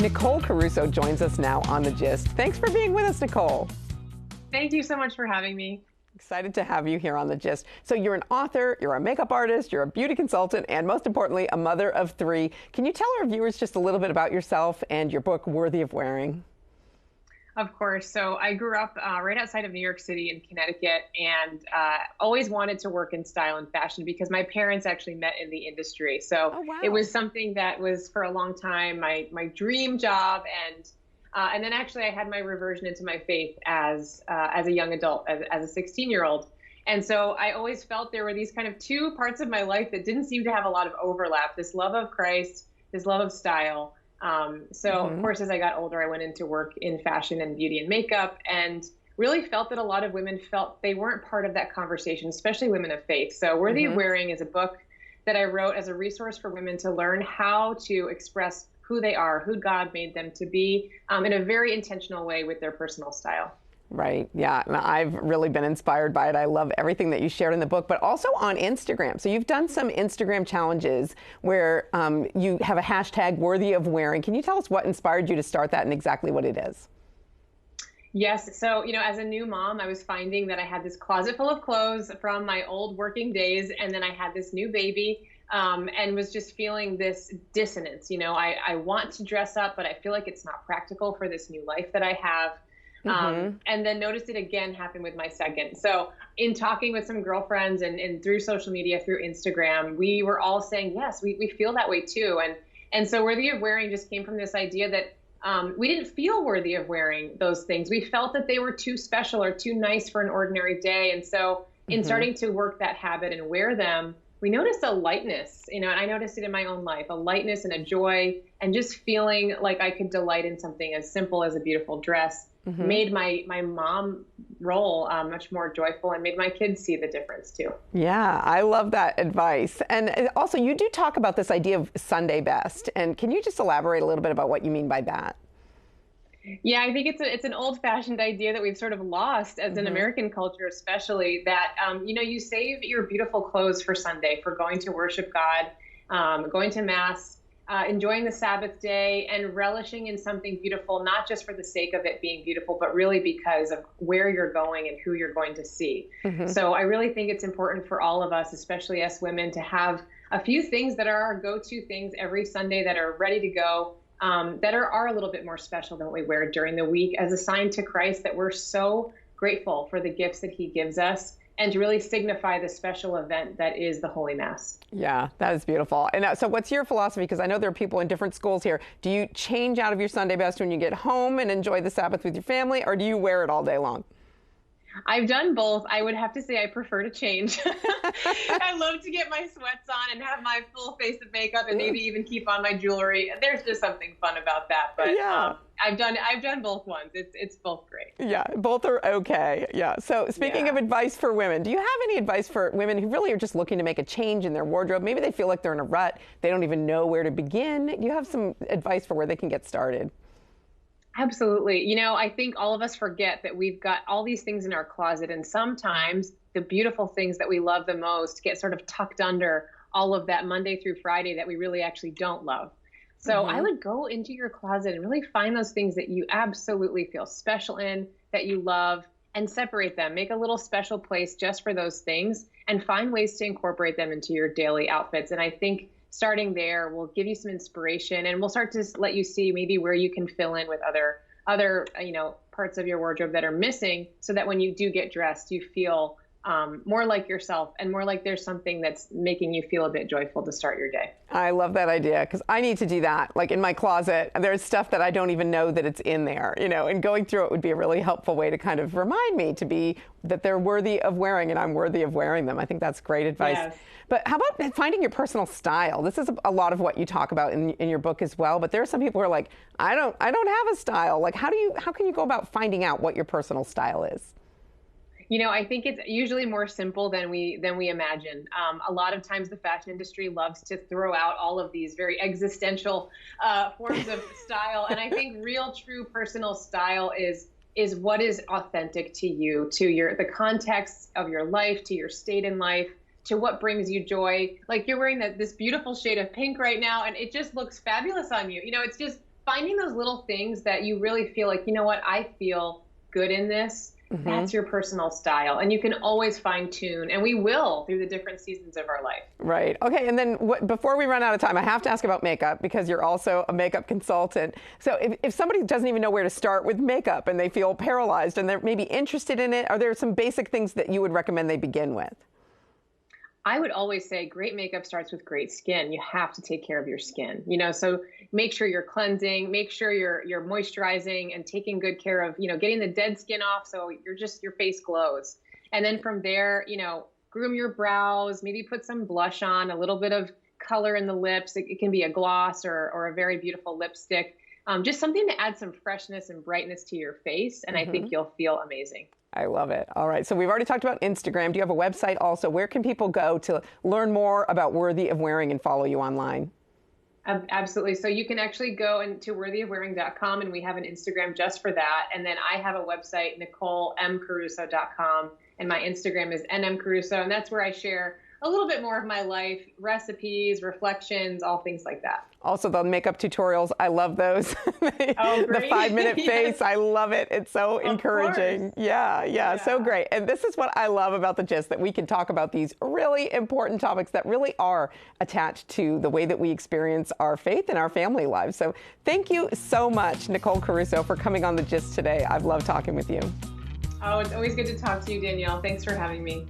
Nicole Caruso joins us now on The Gist. Thanks for being with us, Nicole. Thank you so much for having me. Excited to have you here on The Gist. So you're an author, you're a makeup artist, you're a beauty consultant, and most importantly, a mother of three. Can you tell our viewers just a little bit about yourself and your book, Worthy of Wearing? Of course. So I grew up right outside of New York City in Connecticut, and always wanted to work in style and fashion because my parents actually met in the industry. So It was something that was for a long time my dream job, and then actually I had my reversion into my faith as a young adult, as a 16-year-old. And so I always felt there were these kind of two parts of my life that didn't seem to have a lot of overlap: this love of Christ, this love of style. Of course, as I got older, I went into work in fashion and beauty and makeup, and really felt that a lot of women felt they weren't part of that conversation, especially women of faith. So Worthy of Wearing is a book that I wrote as a resource for women to learn how to express who they are, who God made them to be, in a very intentional way with their personal style. Right. Yeah. And I've really been inspired by it. I love everything that you shared in the book, but also on Instagram. So you've done some Instagram challenges where you have a hashtag Worthy of Wearing. Can you tell us what inspired you to start that and exactly what it is? Yes. So, as a new mom, I was finding that I had this closet full of clothes from my old working days. And then I had this new baby, and was just feeling this dissonance. I want to dress up, but I feel like it's not practical for this new life that I have. And then noticed it again happen with my second. So in talking with some girlfriends and through social media, through Instagram, we were all saying, yes, we feel that way too. And so Worthy of Wearing just came from this idea that we didn't feel worthy of wearing those things. We felt that they were too special or too nice for an ordinary day. And so in starting to work that habit and wear them, we noticed a lightness, and I noticed it in my own life, a lightness and a joy, and just feeling like I could delight in something as simple as a beautiful dress. Made my mom role much more joyful, and made my kids see the difference too. Yeah, I love that advice. And also, you do talk about this idea of Sunday best. And can you just elaborate a little bit about what you mean by that? Yeah, I think it's an old-fashioned idea that we've sort of lost as an American culture, especially that, you save your beautiful clothes for Sunday, for going to worship God, going to Mass, enjoying the Sabbath day, and relishing in something beautiful, not just for the sake of it being beautiful, but really because of where you're going and who you're going to see. So I really think it's important for all of us, especially us women, to have a few things that are our go-to things every Sunday that are ready to go, that are a little bit more special than what we wear during the week, as a sign to Christ that we're so grateful for the gifts that he gives us, and to really signify the special event that is the Holy Mass. Yeah, that is beautiful. And so what's your philosophy? Because I know there are people in different schools here. Do you change out of your Sunday best when you get home and enjoy the Sabbath with your family, or do you wear it all day long? I've done both. I would have to say I prefer to change. I love to get my sweats on and have my full face of makeup, and maybe even keep on my jewelry. There's just something fun about that. But yeah. I've done both ones. It's both great. Yeah, both are okay. Yeah. So speaking of advice for women, do you have any advice for women who really are just looking to make a change in their wardrobe? Maybe they feel like they're in a rut. They don't even know where to begin. Do you have some advice for where they can get started? Absolutely. I think all of us forget that we've got all these things in our closet, and sometimes the beautiful things that we love the most get sort of tucked under all of that Monday through Friday that we really actually don't love. So I would go into your closet and really find those things that you absolutely feel special in, that you love, and separate them. Make a little special place just for those things, and find ways to incorporate them into your daily outfits. And I think starting there will give you some inspiration, and we'll start to let you see maybe where you can fill in with other parts of your wardrobe that are missing, so that when you do get dressed, you feel more like yourself, and more like there's something that's making you feel a bit joyful to start your day. I love that idea, because I need to do that. Like in my closet, there's stuff that I don't even know that it's in there, and going through it would be a really helpful way to kind of remind me that they're worthy of wearing, and I'm worthy of wearing them. I think that's great advice. Yes. But how about finding your personal style? This is a lot of what you talk about in your book as well. But there are some people who are like, I don't have a style. Like, how can you go about finding out what your personal style is? I think it's usually more simple than we imagine. A lot of times the fashion industry loves to throw out all of these very existential forms of style. And I think real, true personal style is what is authentic to you, to the context of your life, to your state in life, to what brings you joy. Like, you're wearing this beautiful shade of pink right now, and it just looks fabulous on you. It's just finding those little things that you really feel like, you know what, I feel good in this. That's your personal style. And you can always fine tune, and we will through the different seasons of our life. Right. Okay. And then before we run out of time, I have to ask about makeup because you're also a makeup consultant. So if somebody doesn't even know where to start with makeup and they feel paralyzed and they're maybe interested in it, are there some basic things that you would recommend they begin with? I would always say great makeup starts with great skin. You have to take care of your skin, so make sure you're cleansing, make sure you're moisturizing and taking good care of, getting the dead skin off. So your face glows. And then from there, groom your brows, maybe put some blush on, a little bit of color in the lips. It can be a gloss or a very beautiful lipstick. Just something to add some freshness and brightness to your face. And I think you'll feel amazing. I love it. All right. So we've already talked about Instagram. Do you have a website also? Where can people go to learn more about Worthy of Wearing and follow you online? Absolutely. So you can actually go into worthyofwearing.com, and we have an Instagram just for that. And then I have a website, NicoleMCaruso.com, and my Instagram is NMCaruso. And that's where I share a little bit more of my life, recipes, reflections, all things like that. Also, the makeup tutorials, I love those. Oh, great. The 5-minute Yes. face, I love it. It's so Of encouraging. course. Yeah, so great. And this is what I love about The Gist, that we can talk about these really important topics that really are attached to the way that we experience our faith and our family lives. So thank you so much, Nicole Caruso, for coming on The Gist today. I've loved talking with you. Oh, it's always good to talk to you, Danielle. Thanks for having me.